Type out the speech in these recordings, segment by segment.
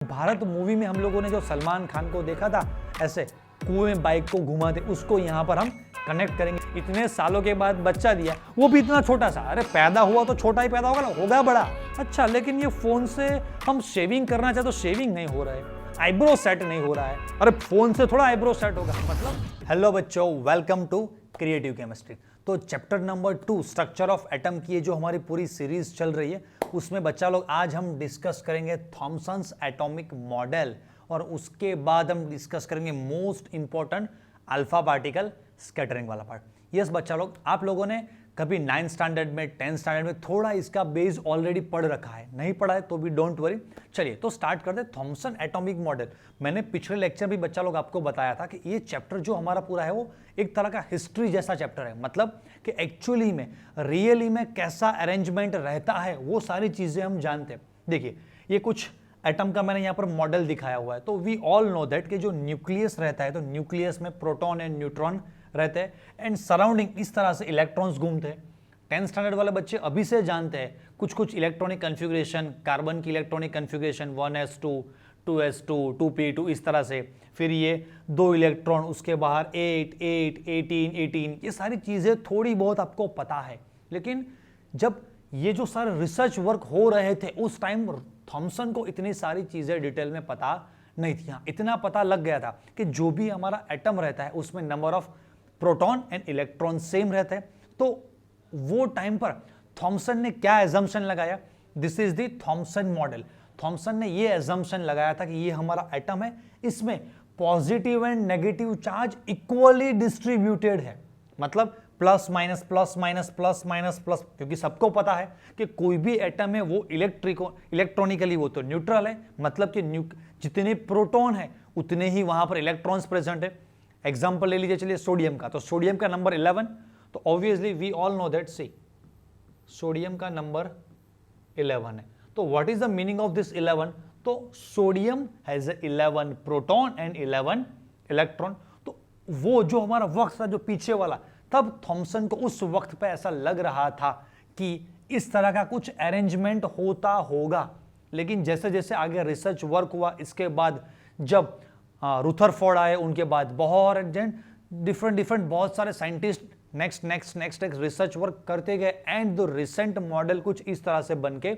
Bharat movie में हम लोगों ने जो सलमान खान को देखा था ऐसे कुएं में बाइक को घुमाते, उसको यहाँ पर हम कनेक्ट करेंगे। इतने सालों के बाद बच्चा दिया, वो भी इतना छोटा सा। अरे पैदा हुआ तो छोटा ही पैदा होगा ना, होगा बड़ा। अच्छा, लेकिन ये फोन से हम शेविंग करना चाहे तो शेविंग नहीं हो रहा है, आईब्रो सेट नहीं हो रहा है। अरे फोन से थोड़ा आईब्रो सेट होगा मतलब। हेलो बच्चों, वेलकम टू क्रिएटिव केमिस्ट्री। तो chapter number 2 structure of atom की जो हमारी पूरी सीरीज चल रही है, उसमें बच्चा लोग आज हम डिस्कस करेंगे थॉमसन्स एटॉमिक मॉडल, और उसके बाद हम डिस्कस करेंगे most important alpha particle scattering वाला पार्ट। यस बच्चा लोग, आप लोगों ने कभी 9th स्टैंडर्ड में 10th स्टैंडर्ड में थोड़ा इसका बेस ऑलरेडी पढ़ रखा है, नहीं पढ़ा है तो भी डोंट वरी। चलिए तो स्टार्ट करते हैं थॉमसन एटॉमिक मॉडल। मैंने पिछले लेक्चर भी बच्चा लोग आपको बताया था कि ये चैप्टर जो हमारा पूरा है वो एक तरह का हिस्ट्री जैसा चैप्टर है, मतलब कि एक्चुअली में रियली में कैसा अरेंजमेंट रहता है वो सारी चीजें हम जानते हैं। देखिए ये कुछ एटम का मैंने यहाँ पर मॉडल दिखाया हुआ है। तो वी ऑल नो दैट कि जो न्यूक्लियस रहता है तो न्यूक्लियस में प्रोटॉन एंड न्यूट्रॉन रहते हैं एंड सराउंडिंग इस तरह से इलेक्ट्रॉन्स घूमते हैं। 10th स्टैंडर्ड वाले बच्चे अभी से जानते हैं कुछ कुछ इलेक्ट्रॉनिक कन्फिग्रेशन, कार्बन की electronic configuration 1s2 2s2 2p2 इस तरह से, फिर ये 2 इलेक्ट्रॉन, उसके बाहर 8 8 18 18, ये सारी चीज़ें थोड़ी बहुत आपको पता है। लेकिन जब ये जो सारे रिसर्च वर्क हो रहे थे उस टाइम थॉमसन को इतनी सारी चीज़ें डिटेल में पता नहीं थी। हाँ, इतना पता लग गया था कि जो भी हमारा एटम रहता है उसमें number of proton and electron same रहते हैं। तो वो टाइम पर थॉमसन ने क्या एजम्पशन लगाया, this is the Thomson model. Thomson ने ये एजम्पशन लगाया था कि ये हमारा एटम है, इसमें positive and negative charge equally distributed है, मतलब plus minus plus minus plus minus plus, क्योंकि सबको पता है कि कोई भी एटम है वो इलेक्ट्रॉनिकली वो तो न्यूट्रल है, मतलब कि जितने प्रोटॉन है उतने ही वहां पर इलेक्ट्रॉन्स प्रेजेंट है। एग्जाम्पल ले लीजिए चलिए सोडियम का, तो सोडियम का नंबर 11, तो obviously we all know that see sodium का नंबर 11 है। तो what is the meaning of this 11? तो sodium has 11 proton and 11 electron. तो वो जो हमारा वक्त था जो पीछे वाला, तब थॉमसन को उस वक्त पे ऐसा लग रहा था कि इस तरह का कुछ अरेंजमेंट होता होगा। लेकिन जैसे जैसे आगे रिसर्च वर्क हुआ, इसके बाद जब रुथरफोर्ड आए, उनके बाद बहुत डिफरेंट बहुत सारे साइंटिस्ट नेक्स्ट रिसर्च वर्क करते गए एंड द रिसेंट मॉडल कुछ इस तरह से बन के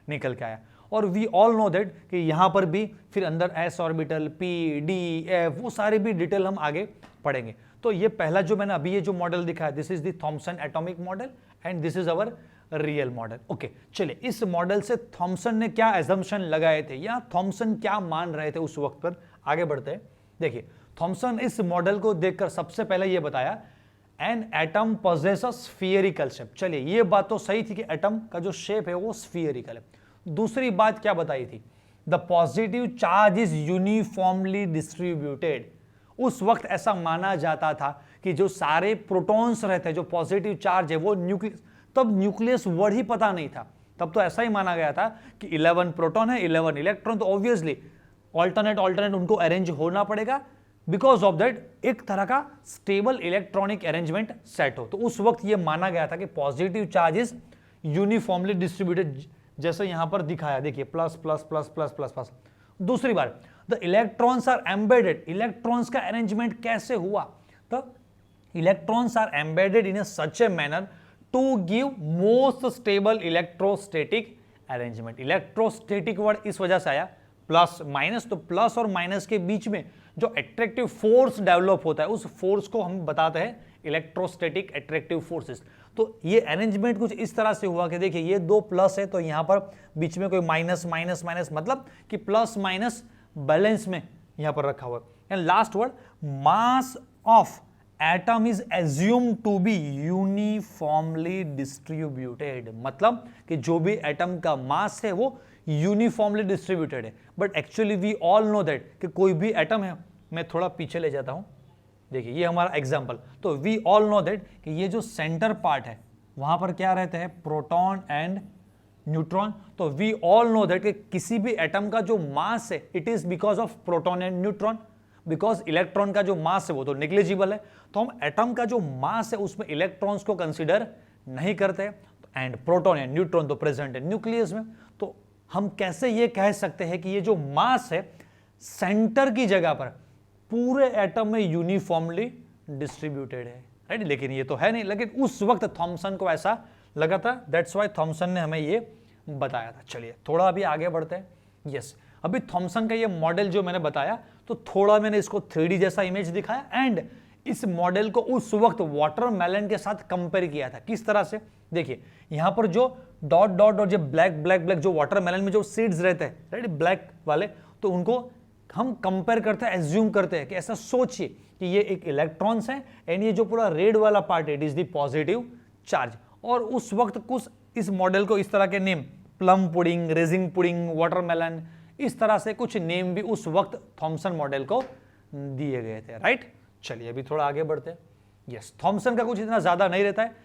निकल के आया। और वी ऑल नो दैट कि यहां पर भी फिर अंदर S orbital, P D F, वो सारे भी डिटेल हम आगे पढ़ेंगे। तो ये पहला जो मैंने अभी ये जो मॉडल दिखाया, this is the Thomson atomic model and this is our real model. Okay, चलिए इस मॉडल से थॉमसन ने क्या एजम्पशन लगाए थे या थॉमसन क्या मान रहे थे उस वक्त पर, आगे बढ़ते हैं। देखिए थॉमसन इस मॉडल को देखकर सबसे पहले ये बताया an atom possess a spherical shape. चलिए ये बात तो सही थी कि एटम का जो शेप है वो स्फीयरिकल है। दूसरी बात क्या बताई थी, the positive charge is uniformly distributed. उस वक्त ऐसा माना जाता था कि जो सारे प्रोटॉन्स रहते हैं, जो पॉजिटिव चार्ज है वो न्यूक्लियस, तब न्यूक्लियस वर्ड ही पता नहीं था, तब तो ऐसा ही माना गया था कि 11 प्रोटॉन है 11 इलेक्ट्रॉन, तो ऑब्वियसली ऑल्टरनेट उनको अरेंज होना पड़ेगा, बिकॉज ऑफ दैट एक तरह का स्टेबल इलेक्ट्रॉनिक अरेंजमेंट सेट हो। तो उस वक्त ये माना गया था कि positive charge is uniformly distributed, जैसे यहां पर दिखाया, देखिए plus plus plus plus plus plus. दूसरी बात, the electrons are embedded. Electrons का अरेंजमेंट कैसे हुआ? तो electrons are embedded in such a manner to give most stable electrostatic arrangement. Electrostatic word इस वजह से आया, प्लस माइनस, तो प्लस और माइनस के बीच में जो अट्रैक्टिव फोर्स डेवलप होता है उस फोर्स को हम बताते हैं इलेक्ट्रोस्टैटिक अट्रैक्टिव फोर्सेस। तो ये अरेंजमेंट कुछ इस तरह से हुआ कि देखिए ये 2 प्लस है तो यहां पर बीच में कोई माइनस माइनस माइनस, मतलब कि प्लस माइनस बैलेंस में यहां पर रखा हुआ है। And last word, mass of atom is assumed to be uniformly distributed, मतलब कि जो भी एटम का मास है वो यूनिफॉर्मली डिस्ट्रीब्यूटेड है। But actually we all know that कि कोई भी एटम है, मैं थोड़ा पीछे ले जाता हूं, देखिए ये हमारा एग्जांपल, तो वी ऑल नो दैट कि ये जो सेंटर पार्ट है वहां पर क्या रहते हैं, प्रोटॉन एंड न्यूट्रॉन। तो वी ऑल नो दैट कि किसी भी एटम का जो मास है it is because of proton and neutron, because electron का जो मास है वो तो नेग्लिजिबल है, तो हम एटम का जो मास है उसमें इलेक्ट्रॉन्स को कंसीडर नहीं करते, एंड प्रोटॉन एंड न्यूट्रॉन तो प्रेजेंट है न्यूक्लियस में। तो हम कैसे ये कह सकते हैं कि ये जो मास है सेंटर की जगह पर पूरे एटम में यूनिफॉर्मली डिस्ट्रीब्यूटेड है, राइट। लेकिन ये तो है नहीं, लेकिन उस वक्त थॉमसन को ऐसा लगा था, दैट्स वाई थॉमसन ने हमें ये बताया था। चलिए थोड़ा अभी आगे बढ़ते हैं। यस, अभी थॉमसन का ये मॉडल जो मैंने बताया, तो थोड़ा मैंने इसको 3D जैसा इमेज दिखाया एंड इस मॉडल को उस वक्त वाटरमेलन के साथ कंपेयर किया था। किस तरह से, देखिए यहां पर जो डॉट डॉट और जो ब्लैक ब्लैक ब्लैक जो वाटरमेलन में जो सीड्स रहते हैं, राइट, ब्लैक वाले, तो उनको हम कंपेयर करते हैं, एज्यूम करते हैं कि ऐसा सोचिए कि ये एक इलेक्ट्रॉन्स है एंड ये जो पूरा रेड वाला पार्ट है it is the positive charge. और उस वक्त कुछ इस मॉडल को इस तरह के name, plum pudding, raising pudding, watermelon, इस तरह से कुछ नेम भी उस वक्त थॉमसन मॉडल को दिए गए थे, राइट। चलिए अभी थोड़ा आगे बढ़ते हैं। यस, थॉमसन का कुछ इतना ज्यादा नहीं रहता है।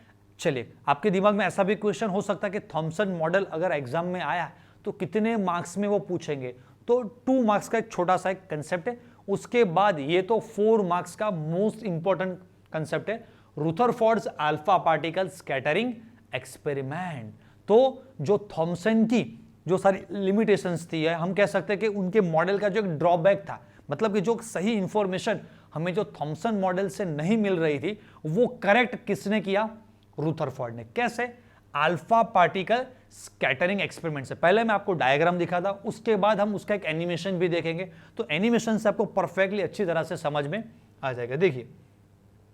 चलिए आपके दिमाग में ऐसा भी क्वेश्चन हो सकता है कि थॉमसन मॉडल अगर एग्जाम में आया तो कितने मार्क्स में वो पूछेंगे, तो 2 मार्क्स का एक छोटा सा एक कंसेप्ट है। उसके बाद ये तो 4 मार्क्स का मोस्ट इंपॉर्टेंट कंसेप्ट है, रुथरफोर्ड्स अल्फा पार्टिकल स्कैटरिंग एक्सपेरिमेंट। तो जो थॉमसन की जो सारी लिमिटेशंस थी, हम कह सकते हैं कि उनके मॉडल का जो एक ड्रॉबैक था, मतलब कि जो सही इंफॉर्मेशन हमें जो थॉमसन मॉडल से नहीं मिल रही थी, वो करेक्ट किसने किया, रुथरफोर्ड ने। कैसे, अल्फा पार्टिकल स्कैटरिंग एक्सपेरिमेंट से। पहले मैं आपको डायग्राम दिखा था, उसके बाद हम उसका एक एनिमेशन भी देखेंगे, तो एनिमेशन से आपको परफेक्टली अच्छी तरह से समझ में आ जाएगा। देखिए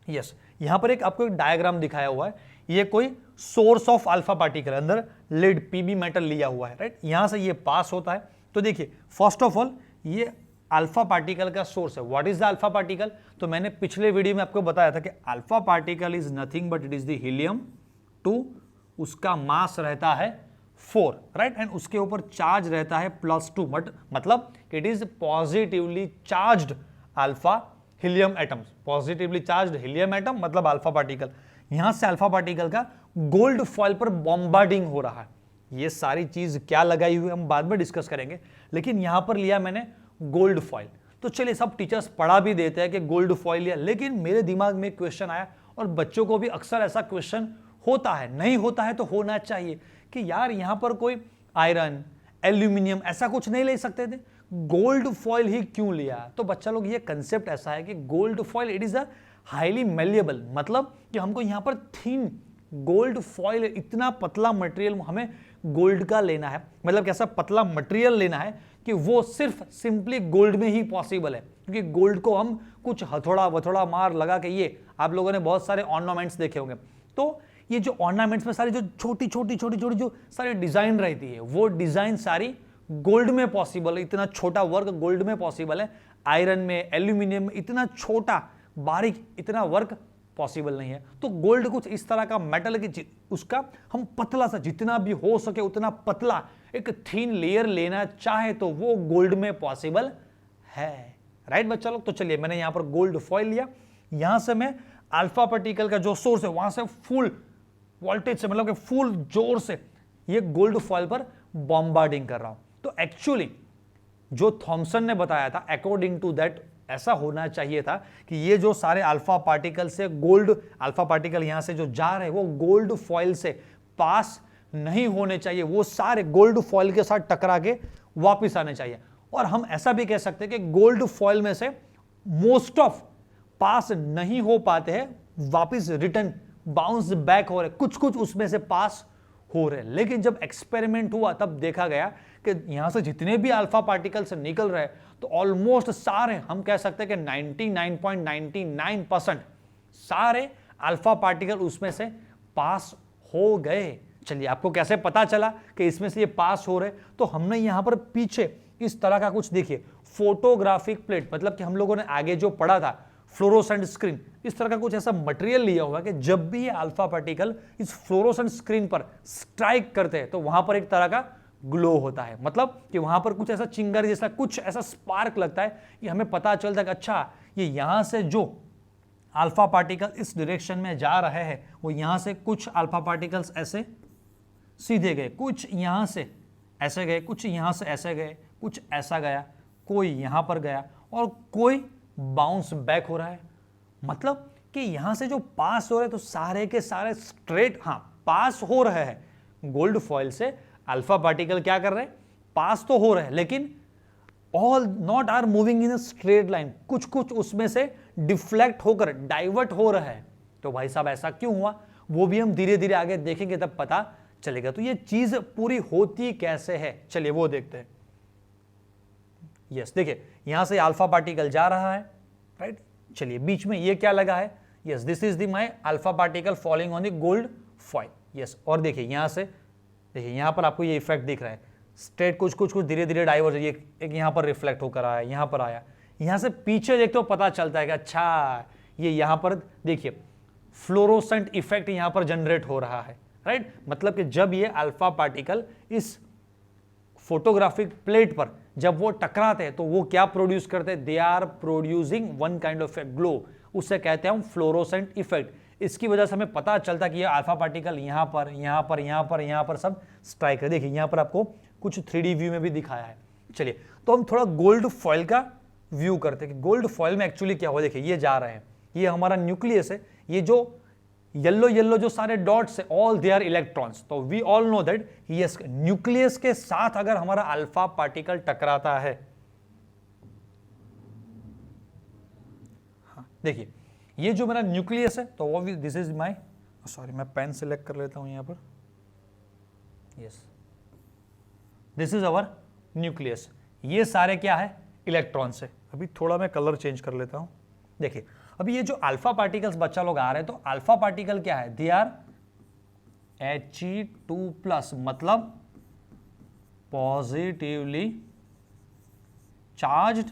यस, यहां पर एक आपको एक डायग्राम दिखाया हुआ है, ये कोई सोर्स ऑफ अल्फा पार्टिकल, अंदर लेड पीबी मेटल लिया हुआ है, राइट। यहां से ये पास होता है, तो देखिए फर्स्ट ऑफ ऑल ये अल्फा पार्टिकल का सोर्स है। What is the alpha particle, तो मैंने पिछले वीडियो में आपको बताया था कि alpha particle is nothing but it is the helium 2, उसका मास रहता है 4, राइट, एंड उसके ऊपर चार्ज रहता है +2, मतलब it is positively charged alpha helium atoms. Positively charged helium atom मतलब अल्फा पार्टिकल। यहां से अल्फा पार्टिकल का गोल्ड फॉइल पर बॉम्बार्डिंग हो रहा है। ये सारी चीज क्या लगाई हुई हम बाद में डिस्कस करेंगे, लेकिन यहां पर लिया मैंने गोल्ड फॉइल। तो चलिए सब टीचर्स पढ़ा भी देते हैं कि गोल्ड फॉइल लिया, लेकिन मेरे दिमाग में क्वेश्चन आया, और बच्चों को भी अक्सर ऐसा क्वेश्चन होता है, नहीं होता है तो होना चाहिए, कि यार यहां पर कोई आयरन, एल्यूमिनियम ऐसा कुछ नहीं ले सकते थे, गोल्ड फॉइल ही क्यों लिया। तो बच्चा लोग ये कंसेप्ट ऐसा है कि gold foil it is a highly malleable, मतलब कि हमको यहां पर थिन गोल्ड फॉइल, इतना पतला मटेरियल हमें गोल्ड का लेना है, मतलब कैसा पतला मटेरियल लेना है कि वो सिर्फ सिंपली गोल्ड में ही पॉसिबल है, क्योंकि गोल्ड को हम कुछ हथौड़ा वथौड़ा मार लगा के, ये आप लोगों ने बहुत सारे ऑर्नामेंट्स देखे होंगे, तो ये जो ऑर्नामेंट्स में सारी जो छोटी छोटी जो सारी डिजाइन रहती है, वो डिजाइन सारी गोल्ड में पॉसिबल है। इतना छोटा वर्क गोल्ड में पॉसिबल है, आयरन में, एल्यूमिनियम में इतना छोटा बारीक इतना वर्क पॉसिबल नहीं है। तो गोल्ड कुछ इस तरह का मेटल है कि उसका हम पतला सा, जितना भी हो सके उतना पतला एक थीन लेयर लेना चाहे तो वो गोल्ड में पॉसिबल है, राइट बच्चा लोग। तो चलिए मैंने यहां पर गोल्ड फॉइल लिया, यहां से मैं अल्फा पार्टिकल का जो सोर्स है वहां से फुल वोल्टेज से, मतलब कि फुल जोर से ये गोल्ड फॉइल पर बॉम्बार्डिंग कर रहा हूं। तो एक्चुअली जो थॉमसन ने बताया था, अकॉर्डिंग टू दैट ऐसा होना चाहिए था कि ये जो सारे अल्फा पार्टिकल से गोल्ड, अल्फा पार्टिकल यहां से जो जा रहे हैं वो गोल्ड फॉइल से पास नहीं होने चाहिए, वो सारे गोल्ड फॉइल के साथ टकरा के वापस आने चाहिए। और हम ऐसा भी कह सकते हैं कि गोल्ड फॉइल में से मोस्ट ऑफ पास नहीं हो पाते हैं, वापस रिटर्न बाउंस बैक हो रहे, कुछ कुछ उसमें से पास हो रहे। लेकिन जब एक्सपेरिमेंट हुआ तब देखा गया कि यहां से जितने भी अल्फा पार्टिकल्स निकल रहे तो ऑलमोस्ट सारे, हम कह सकते हैं कि 99.99% सारे अल्फा पार्टिकल उसमें से पास हो गए। चलिए आपको कैसे पता चला कि इसमें से ये पास हो रहे, तो हमने यहां पर पीछे इस तरह का कुछ देखिए फोटोग्राफिक प्लेट, मतलब कि हम लोगों ने आगे जो पढ़ा था फ्लोरोसेंट स्क्रीन, इस तरह का कुछ ऐसा मटेरियल लिया हुआ कि जब भी ये अल्फा पार्टिकल इस फ्लोरोसेंट स्क्रीन पर स्ट्राइक करते हैं तो वहां पर एक तरह का ग्लो होता है, मतलब कि वहां पर कुछ ऐसा चिंगारी जैसा कुछ ऐसा स्पार्क लगता है, ये हमें पता चलता है कि अच्छा ये यहां से जो अल्फा पार्टिकल इस डायरेक्शन में जा रहे हैं, वो यहां से कुछ अल्फा पार्टिकल्स ऐसे सीधे गए, कुछ यहां से ऐसे गए, कुछ यहां से ऐसे गए, कुछ ऐसा गया, कोई यहां पर गया और कोई बाउंस बैक हो रहा है। मतलब कि यहां से जो पास हो रहे हैं तो सारे के सारे स्ट्रेट पास हो रहे हैं गोल्ड फॉइल से। अल्फा पार्टिकल क्या कर रहे हैं, पास तो हो रहे हैं लेकिन all not are moving in a straight line, कुछ कुछ उसमें से डिफ्लेक्ट होकर डाइवर्ट हो रहा है। तो भाई साहब ऐसा क्यों हुआ, वो भी हम धीरे धीरे आगे देखेंगे तब पता चलेगा। तो ये चीज पूरी होती कैसे है, चलिए वो देखते हैं। यस देखिए यहां से अल्फा पार्टिकल जा रहा है, राइट। चलिए बीच में ये क्या लगा है, yes this is the my alpha particle falling on the gold foil. Yes और देखिए यहां से, देखिए यहां पर आपको ये इफेक्ट दिख रहा है, स्ट्रेट कुछ कुछ कुछ धीरे धीरे डाइवर्ज, ये एक यहां पर रिफ्लेक्ट होकर आया, यहां पर आया, यहां से पीछे देखते हो पता चलता है कि अच्छा ये यहां पर देखिए फ्लोरोसेंट इफेक्ट यहां पर जनरेट हो रहा है, राइट। मतलब कि जब ये अल्फा पार्टिकल इस फोटोग्राफिक प्लेट पर जब वो टकराते हैं तो वो क्या प्रोड्यूस करते हैं, they are producing one kind of glow, उससे कहते हैं हम फ्लोरोसेंट इफेक्ट। इसकी वजह से हमें पता चलता है कि ये अल्फा पार्टिकल यहां पर यहां पर यहां पर यहां पर सब स्ट्राइक है। देखिए यहां पर आपको कुछ 3D व्यू में भी दिखाया है। चलिए तो हम थोड़ा गोल्ड फॉइल का व्यू करते हैं कि गोल्ड फॉइल में एक्चुअली क्या हुआ। देखिए ये जा रहे हैं, ये हमारा न्यूक्लियस है, ये जो येलो येलो जो सारे डॉट्स है ऑल दे आर इलेक्ट्रॉन्स। तो we all know that yes nucleus के साथ अगर हमारा अल्फा पार्टिकल टकराता है, हाँ देखिए ये जो मेरा न्यूक्लियस है, तो वो दिस इज माय, सॉरी मैं पेन सिलेक्ट कर लेता हूं यहां पर, yes this is our nucleus. ये सारे क्या है, इलेक्ट्रॉन्स है। अभी थोड़ा मैं कलर चेंज कर लेता हूं। देखिए अभी ये जो अल्फा पार्टिकल्स बच्चा लोग आ रहे हैं, तो अल्फा पार्टिकल क्या है, दे आर He2+, मतलब positively charged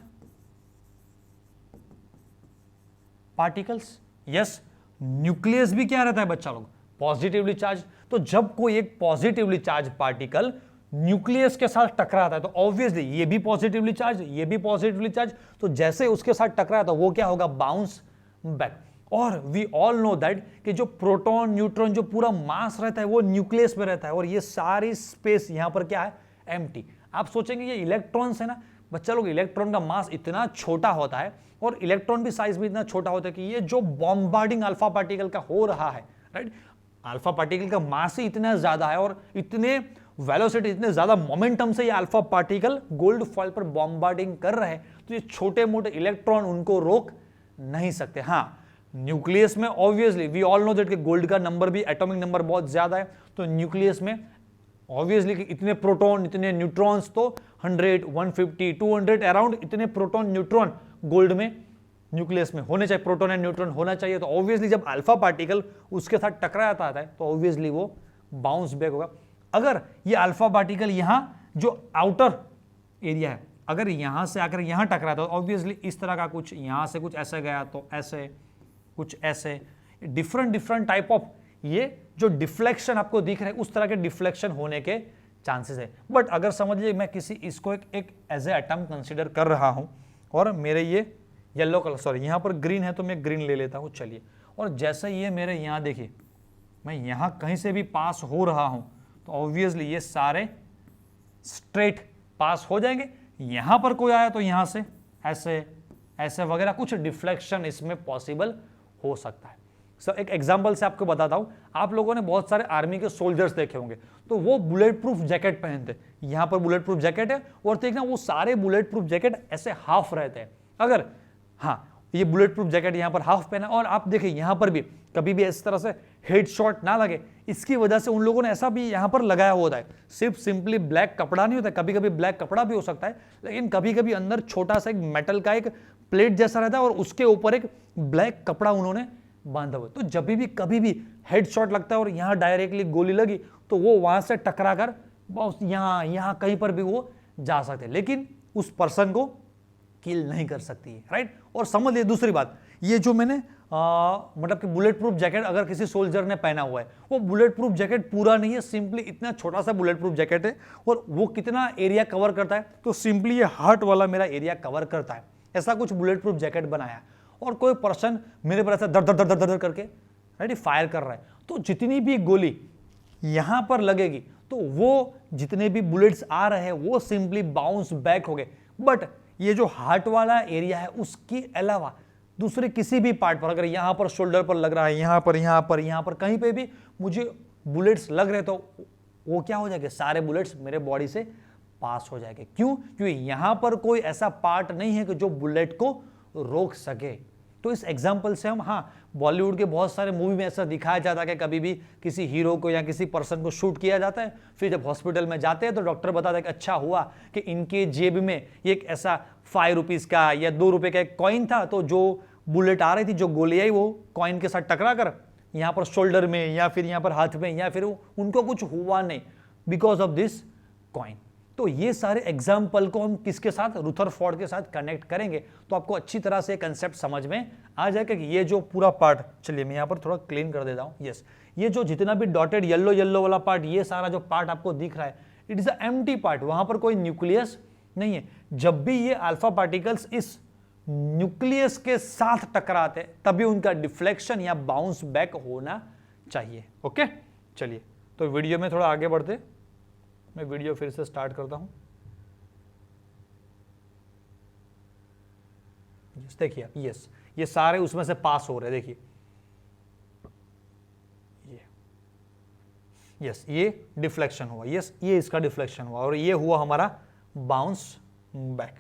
particles. Yes nucleus भी क्या रहता है बच्चा लोग, पॉजिटिवली चार्ज। तो जब कोई एक पॉजिटिवली चार्ज पार्टिकल न्यूक्लियस के साथ टकराता है तो ऑब्वियसली ये भी पॉजिटिवली चार्ज, ये भी पॉजिटिवली चार्ज, तो जैसे उसके साथ टकराया तो वो क्या होगा, बाउंस बैक। और वी ऑल नो दैट कि जो प्रोटॉन न्यूट्रॉन जो पूरा मास रहता है वो न्यूक्लियस में रहता है, और ये सारी स्पेस यहां पर क्या है, एम्प्टी। आप सोचेंगे ये इलेक्ट्रॉन्स है ना बच्चा लोग, इलेक्ट्रॉन का मास इतना छोटा होता है और इलेक्ट्रॉन भी साइज में इतना छोटा होता है कि ये जो बॉम्बार्डिंग अल्फा पार्टिकल का हो रहा है, राइट, अल्फा पार्टिकल का मास ही इतना ज्यादा है और इतने वेलोसिटी, इतने ज्यादा मोमेंटम से ये अल्फा पार्टिकल गोल्ड फॉइल पर बॉम्बार्डिंग कर रहे हैं, तो ये छोटे मोटे इलेक्ट्रॉन उनको रोक नहीं सकते। हाँ न्यूक्लियस में obviously we all know that कि गोल्ड का नंबर भी, एटॉमिक नंबर बहुत ज्यादा है, तो न्यूक्लियस में ऑब्वियसली इतने प्रोटॉन इतने न्यूट्रॉन्स, तो 100 150 200 अराउंड इतने प्रोटॉन न्यूट्रॉन गोल्ड में न्यूक्लियस में होने चाहिए, प्रोटॉन एंड न्यूट्रॉन होना चाहिए। तो ऑब्वियसली जब अल्फा पार्टिकल उसके साथ टकराता है तो ऑब्वियसली वो बाउंस बैक होगा। अगर ये अल्फा पार्टिकल यहां जो आउटर एरिया है, अगर यहां से आकर यहां टकराता है तो ऑब्वियसली इस तरह का कुछ यहां से कुछ ऐसे गया तो ऐसे, कुछ ऐसे, डिफरेंट टाइप ऑफ ये जो डिफ्लेक्शन आपको दिख रहा है उस तरह के डिफ्लेक्शन होने के चांसेस है। बट अगर समझ लीजिए मैं किसी इसको एक एज ए एटम कंसिडर कर रहा हूं और मेरे ये येलो कलर, सॉरी यहां पर ग्रीन है तो मैं ग्रीन ले लेता हूं, चलिए। और जैसे ये मेरे यहां देखिए मैं यहां कहीं से भी पास हो रहा हूं तो ऑब्वियसली ये सारे स्ट्रेट पास हो जाएंगे। यहां पर कोई आया तो यहां से ऐसे ऐसे वगैरह कुछ डिफ्लेक्शन इसमें पॉसिबल हो सकता है। सर एक एग्जांपल से आपको बताता हूं, आप लोगों ने बहुत सारे आर्मी के सोल्जर्स देखे होंगे तो वो बुलेट प्रूफ जैकेट पहनते, यहां पर बुलेट प्रूफ जैकेट है और देखना वो सारे बुलेट प्रूफ जैकेट ऐसे हाफ रहते हैं। अगर हाँ ये बुलेट प्रूफ जैकेट यहां पर हाफ पहना और आप देखिए यहां पर भी कभी भी इस तरह से हेडशॉट ना लगे, इसकी वजह से उन लोगों ने ऐसा भी यहां पर लगाया होता है। सिर्फ सिंपली ब्लैक कपड़ा नहीं होता, कभी कभी ब्लैक कपड़ा भी हो सकता है, लेकिन कभी कभी अंदर छोटा सा एक मेटल का एक प्लेट जैसा रहता है और उसके ऊपर एक ब्लैक कपड़ा उन्होंने बांधा हुआ। तो जब भी कभी भी हेडशॉट लगता है और यहां डायरेक्टली गोली लगी तो वो वहां से टकरा कर यहां कहीं पर भी वो जा सकते हैं, लेकिन उस पर्सन को किल नहीं कर सकती है, राइट। और समझ लीजिए दूसरी बात, ये जो मैंने मतलब कि बुलेट प्रूफ जैकेट अगर किसी सोल्जर ने पहना हुआ है, वो बुलेट प्रूफ जैकेट पूरा नहीं है, सिंपली इतना छोटा सा बुलेट प्रूफ जैकेट है और वो कितना एरिया कवर करता है, तो सिंपली ये हार्ट वाला मेरा एरिया कवर करता है। ऐसा कुछ बुलेट प्रूफ जैकेट बनाया और कोई पर्सन मेरे पर ऐसा दर दर दर दर करके राइट फायर कर रहा है, तो जितनी भी गोली यहां पर लगेगी तो वो जितने भी बुलेट्स आ रहे हैं वो सिंपली बाउंस बैक हो गए। बट ये जो हार्ट वाला एरिया है उसके अलावा दूसरे किसी भी पार्ट पर, अगर यहां पर शोल्डर पर लग रहा है, यहां पर कहीं पे भी मुझे बुलेट्स लग रहे तो वो क्या हो जाएंगे, सारे बुलेट्स मेरे बॉडी से पास हो जाएंगे। क्यों? क्योंकि यहां पर कोई ऐसा पार्ट नहीं है कि जो बुलेट को रोक सके। तो इस एग्जाम्पल से हम, हाँ, बॉलीवुड के बहुत सारे मूवी में ऐसा दिखाया जाता है कि कभी भी किसी हीरो को या किसी पर्सन को शूट किया जाता है, फिर जब हॉस्पिटल में जाते हैं तो डॉक्टर बताता है कि अच्छा हुआ कि इनके जेब में एक ऐसा 5 रुपीज का या 2 रुपए का एक कॉइन था, तो जो बुलेट आ रही थी, जो गोली आई, वो कॉइन के साथ टकरा कर यहाँ पर शोल्डर में या फिर यहाँ पर हाथ में या फिर उनको कुछ हुआ नहीं, बिकॉज ऑफ दिस कॉइन। तो ये सारे एग्जाम्पल को हम किसके साथ, रुथरफोर्ड के साथ कनेक्ट करेंगे तो आपको अच्छी तरह से कंसेप्ट समझ में आ जाएगा कि ये जो पूरा पार्ट, चलिए मैं यहाँ पर थोड़ा क्लीन कर देता हूँ। यस, ये जो जितना भी डॉटेड येलो येलो वाला पार्ट, ये सारा जो पार्ट आपको दिख रहा है, it is a empty part, वहां पर कोई न्यूक्लियस नहीं है। जब भी ये अल्फा पार्टिकल्स इस न्यूक्लियस के साथ टकराते तभी उनका डिफ्लेक्शन या बाउंस बैक होना चाहिए। ओके, चलिए तो वीडियो में थोड़ा आगे बढ़ते, मैं वीडियो फिर से स्टार्ट करता हूं। देखिए आप, यस, ये सारे उसमें से पास हो रहे हैं, देखिए यस, ये डिफ्लेक्शन हुआ, यस, ये इसका डिफ्लेक्शन हुआ और ये हुआ हमारा बाउंस बैक,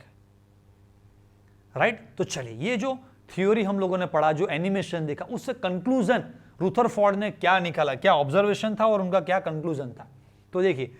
राइट। तो चलिए, ये जो थ्योरी हम लोगों ने पढ़ा, जो एनिमेशन देखा, उससे कंक्लूजन रुथरफोर्ड ने क्या निकाला, क्या ऑब्जर्वेशन था और उनका क्या कंक्लूजन था। तो देखिए,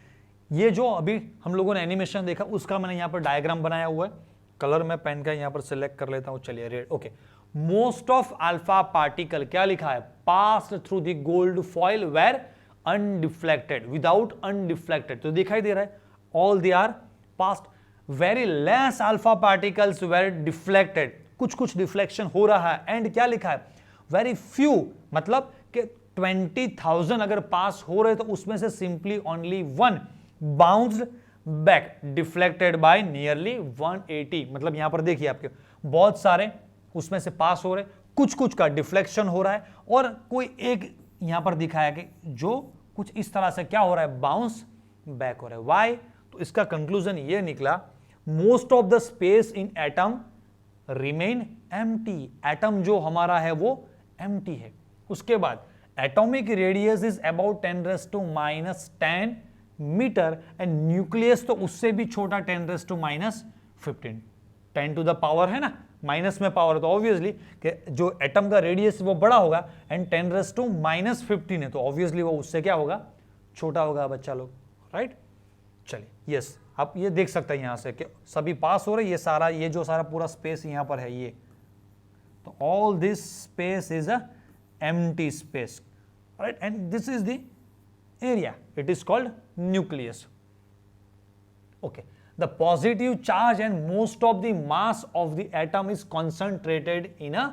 ये जो अभी हम लोगों ने एनिमेशन देखा, उसका मैंने यहां पर डायग्राम बनाया हुआ है, कलर में पेन का यहां पर सिलेक्ट कर लेता हूं, चलिए red. Okay, most of alpha particle, क्या लिखा है, passed through the gold foil were undeflected, without undeflected, तो दिखाई दे रहा है, all they are passed. Very less alpha particles were deflected, कुछ कुछ डिफ्लेक्शन हो रहा है, एंड क्या लिखा है, वेरी फ्यू, मतलब कि 20,000 अगर पास हो रहे तो उसमें से simply only 1 bounced back, deflected by nearly 180। मतलब यहां पर देखिए आपके बहुत सारे उसमें से पास हो रहे, कुछ कुछ का डिफ्लेक्शन हो रहा है, और कोई एक यहां पर दिखाया कि जो कुछ इस तरह से क्या हो रहा है, बाउंस बैक हो रहा है। वाई? तो इसका कंक्लूजन ये निकला, most of the space in atom remain empty, atom जो हमारा है वो एम्प्टी है। उसके बाद atomic radius is about 10⁻⁻10 metre and nucleus तो उससे भी छोटा 10⁻⁻15, 10 टू द पावर है ना, माइनस में पावर, तो ऑब्वियसली कि जो एटम का रेडियस वो बड़ा होगा, एंड 10⁻⁻15 है तो ऑब्वियसली वो उससे क्या होगा, छोटा होगा बच्चा लोग, राइट। चलिए, यस, आप ये देख सकते हैं यहां से कि सभी पास हो रहे, ये सारा, ये जो सारा पूरा स्पेस यहां पर है, ये तो all this space is a empty space, right, and this is the area, it is called nucleus. Okay, the positive charge and most of the mass of the atom is concentrated in a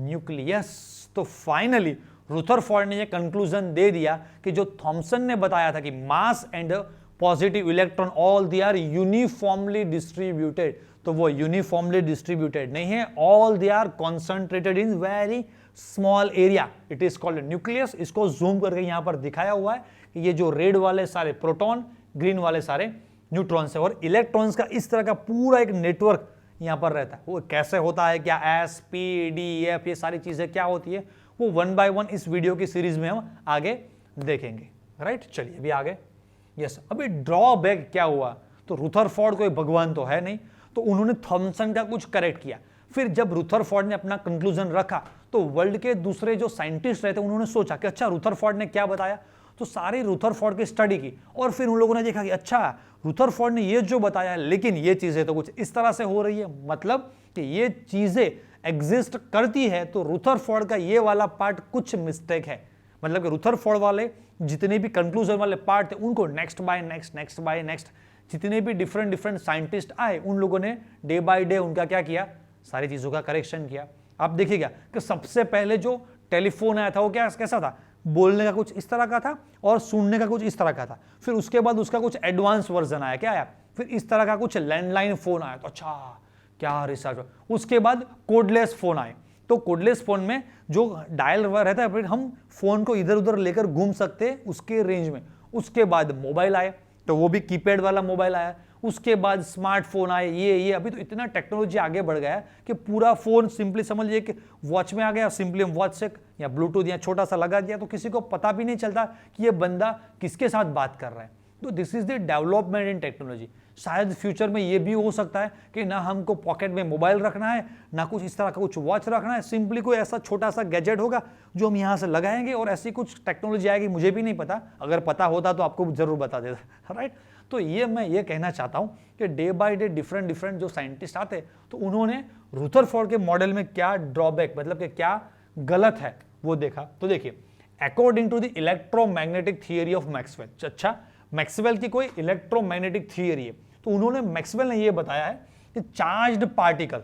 nucleus. तो finally Rutherford ने ये conclusion दे दिया कि जो Thompson ने बताया था कि mass and positive electron all they are uniformly distributed, तो वो यूनिफॉर्मली डिस्ट्रीब्यूटेड नहीं है, all they are concentrated in very small area, it is called nucleus. इसको जूम करके यहां पर दिखाया हुआ है कि ये जो रेड वाले सारे प्रोटॉन, ग्रीन वाले सारे न्यूट्रॉन्स है, और इलेक्ट्रॉन्स का इस तरह का पूरा एक नेटवर्क यहां पर रहता है। वो कैसे होता है, क्या एस पी डी एफ, ये सारी चीजें क्या होती है, वो 1 बाय 1 इस वीडियो की सीरीज में हम आगे देखेंगे, राइट। चलिए अभी आगे, यस, अभी ड्रॉबैक क्या हुआ, तो रुथरफोर्ड कोई भगवान तो है नहीं, तो उन्होंने थॉमसन का कुछ करेक्ट किया। फिर जब रुथरफोर्ड ने अपना कंक्लूजन रखा तो वर्ल्ड के दूसरे जो साइंटिस्ट रहते उन्होंने सोचा कि अच्छा रुथरफोर्ड ने क्या बताया, तो सारी रुथरफोर्ड की स्टडी की, और फिर उन लोगों ने देखा कि अच्छा रुथरफोर्ड ने ये जो बताया, लेकिन ये चीजें तो कुछ इस तरह से हो रही है, मतलब कि ये चीजें एग्जिस्ट करती है, तो रुथरफोर्ड का ये वाला पार्ट कुछ मिस्टेक है। मतलब कि रुथरफोर्ड वाले जितने भी कंक्लूजन वाले पार्ट थे, उनको next by next, next by next, जितने भी डिफरेंट साइंटिस्ट आए, उन लोगों ने डे बाय डे उनका क्या किया, सारी चीजों का करेक्शन किया। आप देखिएगा कि सबसे पहले जो टेलीफोन आया था वो क्या कैसा था, बोलने का कुछ इस तरह का था और सुनने का कुछ इस तरह का था। फिर उसके बाद उसका कुछ एडवांस वर्जन आया, क्या आया, फिर इस तरह का कुछ लैंडलाइन फोन आया, तो अच्छा क्या रिसर्च। उसके बाद कोडलेस फोन आए, तो कोडलेस फोन में जो डायल रहता है, फिर हम फोन को इधर उधर लेकर घूम सकते हैं उसके रेंज में। उसके बाद मोबाइल आए, तो वो भी कीपैड वाला मोबाइल आया। उसके बाद स्मार्टफोन आए, ये अभी तो इतना टेक्नोलॉजी आगे बढ़ गया है कि पूरा फोन सिंपली समझ लीजिए कि वॉच में आ गया, सिंपली हम वॉच से या ब्लूटूथ या छोटा सा लगा दिया तो किसी को पता भी नहीं चलता कि ये बंदा किसके साथ बात कर रहा है। तो this is the development in technology. शायद फ्यूचर में ये भी हो सकता है कि ना हमको पॉकेट में मोबाइल रखना है, ना कुछ इस तरह का कुछ वॉच रखना है, सिंपली कोई ऐसा छोटा सा गैजेट होगा जो हम यहाँ से लगाएंगे और ऐसी कुछ टेक्नोलॉजी आएगी। मुझे भी नहीं पता, अगर पता होता तो आपको जरूर बता देता, राइट। तो ये मैं ये कहना चाहता हूँ कि day by day different different जो साइंटिस्ट आते तो उन्होंने रुदरफोर्ड के मॉडल में क्या ड्रॉबैक, मतलब कि क्या गलत है वो देखा। तो देखिए, according to the electromagnetic theory of Maxwell, अच्छा मैक्सवेल की कोई इलेक्ट्रोमैग्नेटिक थियरी है, तो उन्होंने मैक्सवेल ने यह बताया है कि charged particle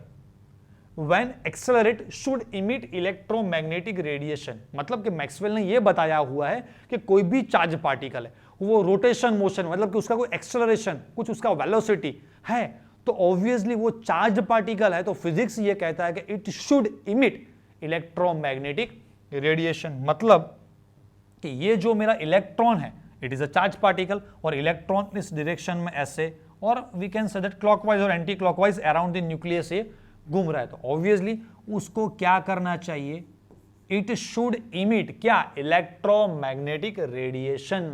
when accelerate should emit electromagnetic radiation. मतलब कि मैक्सवेल ने यह बताया हुआ है कि कोई भी चार्ज पार्टिकल है, वो रोटेशन मोशन, मतलब कि उसका कोई एक्सेलरेशन, कुछ उसका वेलोसिटी है, तो ऑब्वियसली वो चार्ज पार्टिकल है, तो फिजिक्स ये कहता है कि it should emit electromagnetic radiation. मतलब कि ये जो मेरा इलेक्ट्रॉन है, it is a charge particle, और इलेक्ट्रॉन इस डायरेक्शन में ऐसे, और we can say that clockwise और anti clockwise around the nucleus ये घूम रहा है, तो ऑब्वियसली उसको क्या करना चाहिए, इट शुड इमिट क्या, इलेक्ट्रोमैग्नेटिक रेडिएशन।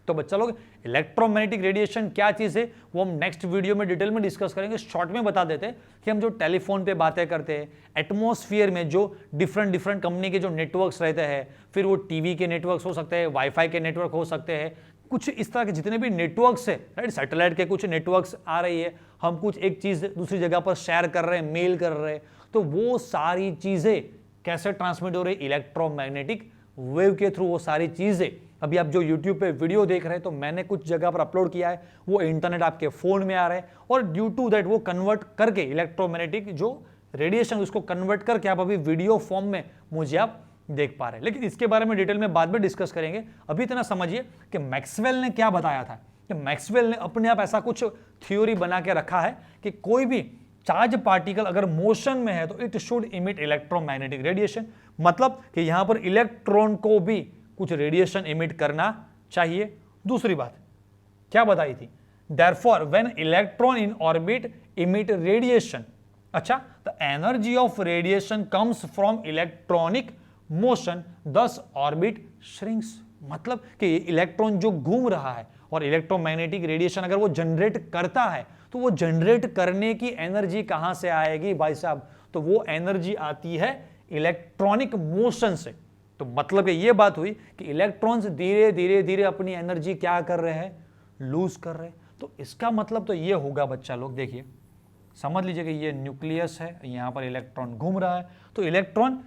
तो बच्चा लोग, इलेक्ट्रोमैग्नेटिक रेडिएशन क्या चीज है वो हम नेक्स्ट वीडियो में डिटेल में डिस्कस करेंगे। शॉर्ट में बता देते हैं कि हम जो टेलीफोन पे बातें करते हैं, एटमॉस्फेयर में जो डिफरेंट डिफरेंट कंपनी के जो नेटवर्क्स रहते हैं, फिर वो टीवी के नेटवर्क्स हो सकते हैं, वाईफाई के नेटवर्क हो सकते हैं, कुछ इस तरह के जितने भी नेटवर्क्स है, राइट, सैटेलाइट के कुछ नेटवर्क्स आ रही है, हम कुछ एक चीज दूसरी जगह पर शेयर कर रहे हैं, मेल कर रहे हैं, तो वो सारी चीजें कैसे ट्रांसमिट हो रही, इलेक्ट्रोमैग्नेटिक वेव के थ्रू। वो सारी चीजें अभी आप जो YouTube पे वीडियो देख रहे हैं, तो मैंने कुछ जगह पर अपलोड किया है, वो इंटरनेट आपके फोन में आ रहा है, और ड्यू टू दैट वो कन्वर्ट करके इलेक्ट्रोमैग्नेटिक जो रेडिएशन उसको कन्वर्ट करके आप अभी वीडियो फॉर्म में मुझे आप देख पा रहे हैं। लेकिन इसके बारे में डिटेल में बाद में डिस्कस करेंगे। अभी इतना समझिए कि मैक्सवेल ने क्या बताया था, कि मैक्सवेल ने अपने आप ऐसा कुछ थ्योरी बना के रखा है कि कोई भी चार्ज पार्टिकल अगर मोशन में है तो it should emit electromagnetic radiation. मतलब कि यहां पर इलेक्ट्रॉन को भी कुछ रेडिएशन इमिट करना चाहिए। दूसरी बात क्या बताई थी, therefore when electron in orbit emit radiation, अच्छा, the energy of radiation comes from electronic motion, thus orbit shrinks. मतलब कि इलेक्ट्रॉन जो घूम रहा है और इलेक्ट्रोमैग्नेटिक रेडिएशन अगर वो जनरेट करता है, तो वो जनरेट करने की एनर्जी कहां से आएगी भाई साहब, तो वो एनर्जी आती है इलेक्ट्रॉनिक मोशन से। तो मतलब ये बात हुई कि इलेक्ट्रॉन्स धीरे धीरे धीरे अपनी एनर्जी क्या कर रहे हैं, लूज कर रहे हैं। तो इसका मतलब तो ये होगा बच्चा लोग, देखिए समझ लीजिए कि ये न्यूक्लियस है, यहां पर इलेक्ट्रॉन घूम रहा है, तो इलेक्ट्रॉन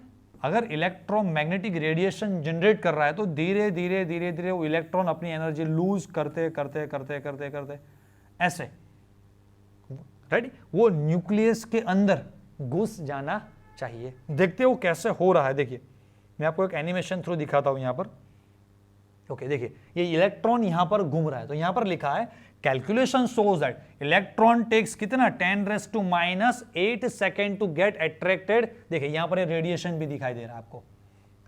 अगर इलेक्ट्रोमैग्नेटिक रेडिएशन जनरेट कर रहा है, तो धीरे धीरे धीरे धीरे वो इलेक्ट्रॉन अपनी एनर्जी लूज करते करते करते करते करते ऐसे, राइट, वो न्यूक्लियस के अंदर घुस जाना चाहिए। देखते हो कैसे हो रहा है। देखिए मैं आपको एक एनिमेशन थ्रू दिखाता हूं यहां पर। ओके, देखिए ये इलेक्ट्रॉन यहां पर घूम रहा है, तो यहां पर लिखा है calculation shows that electron takes कितना 10⁻⁸ सेकेंड टू गेट अट्रैक्टेड। देखिए यहां पर रेडिएशन भी दिखाई दे रहा है आपको,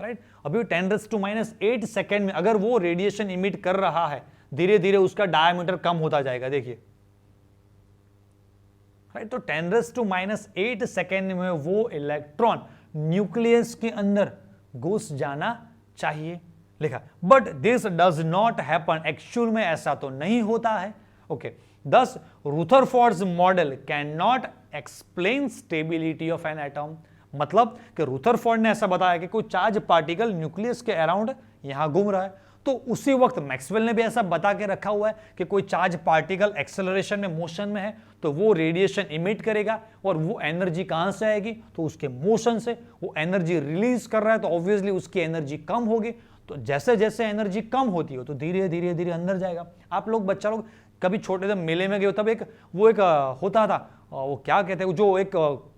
राइट। अभी 10⁻⁸ सेकेंड में अगर वो रेडिएशन इमिट कर रहा है, धीरे धीरे उसका डायमीटर कम होता जाएगा, देखिए, राइट। तो 10⁻⁸ सेकेंड में वो इलेक्ट्रॉन न्यूक्लियस के अंदर घुस जाना चाहिए, लिखा। But this does not happen, actual में ऐसा तो नहीं होता है। Okay, thus Rutherford's model can not explain stability of an atom. मतलब कि रुदरफोर्ड ने ऐसा बताया कि कोई चार्ज पार्टिकल न्यूक्लियस के अराउंड यहां घूम रहा है, तो उसी वक्त मैक्सवेल ने भी ऐसा बता के रखा हुआ है कि कोई चार्ज पार्टिकल एक्सेलरेशन में, मोशन में है, तो वो रेडिएशन इमिट करेगा, और वो एनर्जी कहां से आएगी, तो उसके मोशन से। वो एनर्जी रिलीज कर रहा है, तो ऑब्वियसली उसकी एनर्जी कम होगी। तो जैसे जैसे एनर्जी कम होती हो, तो धीरे धीरे धीरे अंदर जाएगा। आप लोग बच्चा लोग कभी छोटे से मेले में गए हो, तब एक होता था, वो क्या कहते हैं, जो एक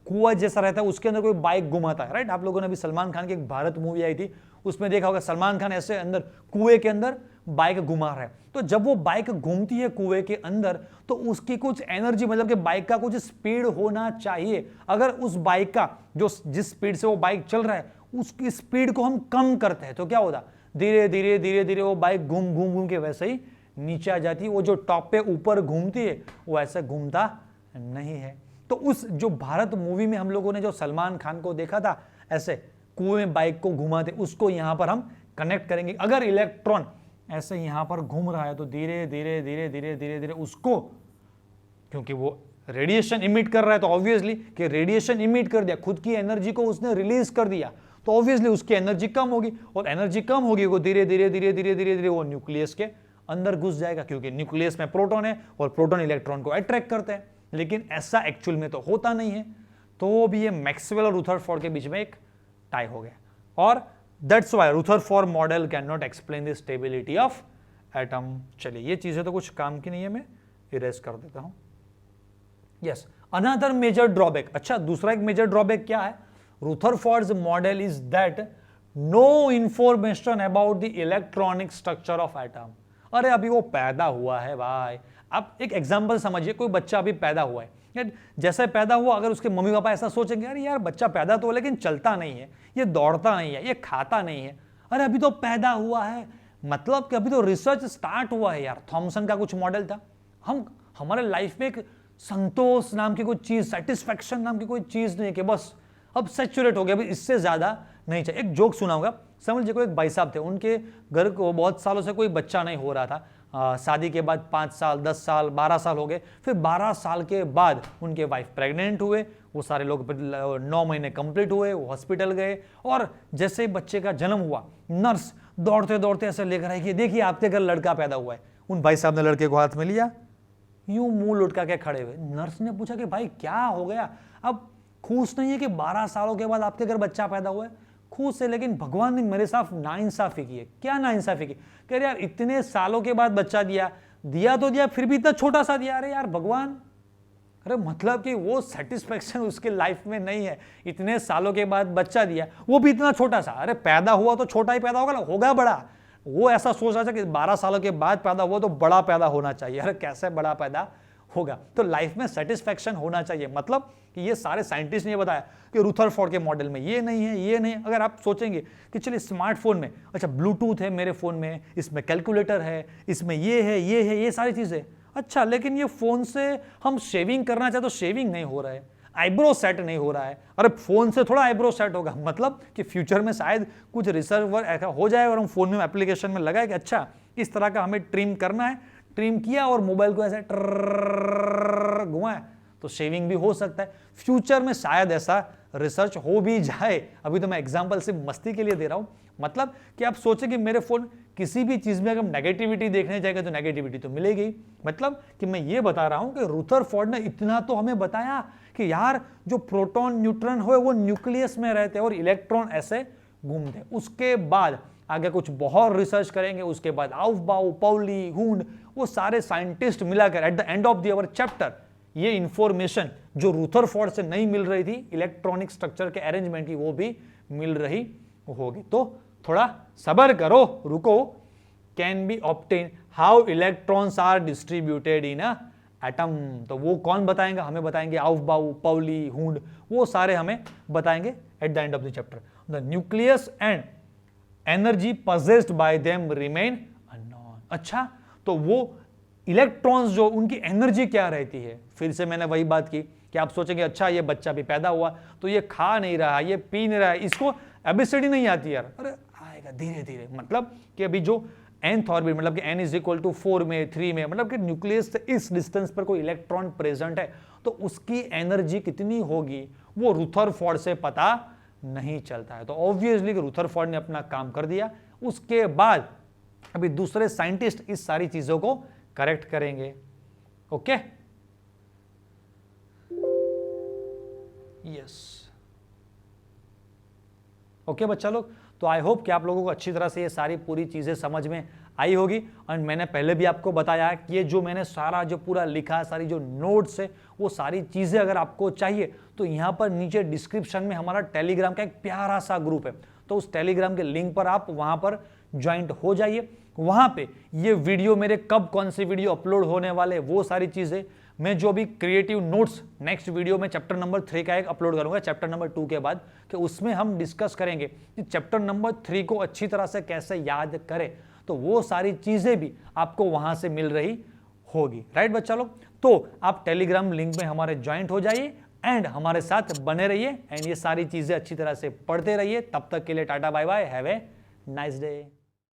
कुआं जैसा रहता है, उसके अंदर कोई बाइक घुमाता है, राइट। आप लोगों ने अभी सलमान खान की एक भारत मूवी आई थी, उसमें देखा होगा सलमान खान ऐसे अंदर कुएं के अंदर बाइक घुमा रहा है। तो जब वो बाइक घूमती है कुएं के अंदर, तो उसकी कुछ एनर्जी, मतलब कि बाइक का कुछ स्पीड होना चाहिए। अगर उस बाइक का जो जिस स्पीड से वो बाइक चल रहा है, उसकी स्पीड को हम कम करते हैं, तो क्या होता, धीरे धीरे धीरे धीरे वो बाइक घूम घूम घूम के वैसे ही नीचे आ जाती है। वो जो टॉप पे ऊपर घूमती है, वो ऐसा घूमता नहीं है। तो उस जो भारत मूवी में हम लोगों ने जो सलमान खान को देखा था ऐसे कुएं में बाइक को घुमाते, उसको यहां पर हम कनेक्ट करेंगे। अगर इलेक्ट्रॉन ऐसे यहां पर घूम रहा है, तो धीरे धीरे धीरे धीरे धीरे धीरे उसको क्योंकि वो रेडिएशन इमिट कर रहा है, तो ऑब्वियसली कि रेडिएशन इमिट कर दिया, खुद की एनर्जी को उसने रिलीज कर दिया, तो ऑब्वियसली उसकी एनर्जी कम होगी, और एनर्जी कम होगी वो धीरे धीरे धीरे धीरे धीरे धीरे वो न्यूक्लियस के अंदर घुस जाएगा, क्योंकि न्यूक्लियस में प्रोटॉन है और प्रोटॉन इलेक्ट्रॉन को अट्रैक्ट करते हैं। लेकिन ऐसा एक्चुअल में तो होता नहीं है, तो भी ये मैक्सवेल और रुदरफोर्ड के बीच में एक टाई हो गया, और that's why Rutherford model can not explain the stability of atom. चलिए ये चीजें तो कुछ काम की नहीं है, मैं इरेज कर देता हूं। यस, अनदर मेजर ड्रॉबैक, अच्छा दूसरा एक मेजर ड्रॉबैक क्या है, Rutherford's model is that no information about the electronic structure of atom. अरे अभी वो पैदा हुआ है भाई, आप एक एग्जांपल समझिए, कोई बच्चा अभी पैदा हुआ है, जैसे पैदा हुआ, अगर उसके मम्मी पापा ऐसा सोचेंगे अरे यार बच्चा पैदा तो लेकिन चलता नहीं है, ये दौड़ता नहीं है, ये खाता नहीं है, अरे अभी तो पैदा हुआ है, मतलब कि अभी तो रिसर्च स्टार्ट हुआ है यार। थॉमसन का कुछ मॉडल था, हम हमारे लाइफ में एक संतोष नाम की कोई चीज, सेटिस्फैक्शन नाम की कोई चीज नहीं है कि बस अब सैचुरेट हो गया, अभी इससे ज्यादा नहीं चाहिए। एक जोक सुनाऊंगा, समझ लीजिए कोई एक भाई साहब थे, उनके घर को बहुत सालों से कोई बच्चा नहीं हो रहा था, शादी के बाद 5 साल 10 साल 12 साल हो गए, फिर 12 साल के बाद उनके वाइफ प्रेग्नेंट हुए, वो सारे लोग 9 महीने कंप्लीट हुए, वो हॉस्पिटल गए, और जैसे ही बच्चे का जन्म हुआ, नर्स दौड़ते दौड़ते ऐसे लेकर आई कि देखिए आपके घर लड़का पैदा हुआ है। उन भाई साहब ने लड़के को हाथ में लिया, यूं मुंह लुटका के खड़े हुए। नर्स ने पूछा कि भाई क्या हो गया, अब खुश नहीं है कि 12 सालों के बाद आपके घर बच्चा पैदा हुआ है? खुश है, लेकिन भगवान ने मेरे साथ नाइंसाफी की है। क्या नाइंसाफी की? कह रहे यार इतने सालों के बाद बच्चा दिया तो दिया, फिर भी इतना छोटा सा दिया। अरे यार भगवान, अरे मतलब कि वो सेटिस्फेक्शन उसके लाइफ में नहीं है, इतने सालों के बाद बच्चा दिया, वो भी इतना छोटा सा। अरे पैदा हुआ तो छोटा ही पैदा होगा ना, होगा बड़ा। वो ऐसा सोच रहा था कि 12 सालों के बाद पैदा हुआ तो बड़ा पैदा होना चाहिए। अरे कैसे बड़ा पैदा होगा? तो लाइफ में सेटिस्फेक्शन होना चाहिए। मतलब कि ये सारे साइंटिस्ट ने बताया कि रुदरफोर्ड के मॉडल में ये नहीं है, ये नहीं है। अगर आप सोचेंगे कि चलिए स्मार्टफोन में, अच्छा ब्लूटूथ है मेरे फोन में, इसमें कैलकुलेटर है, इसमें ये है, ये सारी चीजें, अच्छा लेकिन ये फोन से हम शेविंग करना चाहे तो शेविंग नहीं हो रहा है, आईब्रो सेट नहीं हो रहा है। अरे फोन से थोड़ा आईब्रो सेट होगा, मतलब कि फ्यूचर में शायद कुछ रिसर्च वर्क ऐसा हो जाए और हम फोन में एप्लीकेशन में लगाए कि अच्छा इस तरह का हमें ट्रिम करना है, ट्रिम किया और मोबाइल को ऐसे घुमाया तो शेविंग भी हो सकता है। फ्यूचर में शायद ऐसा रिसर्च हो भी जाए, अभी तो मैं एग्जांपल सिर्फ मस्ती के लिए दे रहा हूं। मतलब कि आप सोचे कि मेरे फोन किसी भी चीज में अगर नेगेटिविटी देखने जाएगा तो नेगेटिविटी तो मिलेगी। मतलब कि मैं ये बता रहा हूं कि रुदरफोर्ड ने इतना तो हमें बताया कि यार जो प्रोटॉन न्यूट्रॉन हो वो न्यूक्लियस में रहते हैं और इलेक्ट्रॉन ऐसे घूमते हैं। उसके बाद आगे कुछ बहुत रिसर्च करेंगे, उसके बाद आउफबाउ, पाउली, हुंड, वो सारे साइंटिस्ट मिलाकर at the end of the our chapter ये इंफॉर्मेशन जो रुदरफोर्ड से नहीं मिल रही थी इलेक्ट्रॉनिक स्ट्रक्चर के अरेंजमेंट की, वो भी मिल रही होगी। तो थोड़ा सब्र करो, रुको। Can be obtain how electrons are distributed in a atom, तो वो कौन बताएंगे? हमें बताएंगे आउफबाउ, पाउली, हुंड, वो सारे हमें बताएंगे at the end of the chapter. The nucleus and energy possessed by them remain unknown। अच्छा, तो वो इलेक्ट्रॉन्स जो उनकी एनर्जी क्या रहती है? फिर से मैंने वही बात की कि आप सोचेंगे अच्छा ये बच्चा भी पैदा हुआ तो ये खा नहीं रहा, ये पी नहीं रहा है, इसको एबिसिडी नहीं आती यार। अरे आएगा धीरे धीरे। मतलब कि अभी जो nth ऑर्बिट, मतलब कि n = 4 में 3 में, मतलब कि न्यूक्लियस से इस डिस्टेंस पर कोई इलेक्ट्रॉन प्रेजेंट है तो उसकी एनर्जी कितनी होगी वो रुदरफोर्ड से पता नहीं चलता है। तो ऑब्वियसली रुदरफोर्ड ने अपना काम कर दिया। उसके बाद अभी दूसरे साइंटिस्ट इस सारी चीजों को करेक्ट करेंगे। ओके, यस, ओके बच्चा लोग। तो आई होप कि आप लोगों को अच्छी तरह से ये सारी पूरी चीजें समझ में आई होगी। और मैंने पहले भी आपको बताया कि ये जो मैंने सारा जो पूरा लिखा, सारी जो नोट्स है, वो सारी चीजें अगर आपको चाहिए तो यहाँ पर नीचे डिस्क्रिप्शन में हमारा टेलीग्राम का एक प्यारा सा ग्रुप है, तो उस टेलीग्राम के लिंक पर आप वहां पर ज्वाइंट हो जाइए। वहां पे ये वीडियो मेरे कब कौन सी वीडियो अपलोड होने वाले, वो सारी चीजें, मैं जो भी क्रिएटिव नोट्स नेक्स्ट वीडियो में चैप्टर नंबर 3 का एक अपलोड करूंगा चैप्टर नंबर 2 के बाद, कि उसमें हम डिस्कस करेंगे कि चैप्टर नंबर 3 को अच्छी तरह से कैसे याद करें। तो वो सारी चीजें भी आपको वहां से मिल रही होगी। राइट बच्चा लोग? तो आप टेलीग्राम लिंक में हमारे ज्वाइंट हो जाइए एंड हमारे साथ बने रहिए एंड ये सारी चीजें अच्छी तरह से पढ़ते रहिए। तब तक के लिए tata bye bye, have a nice day.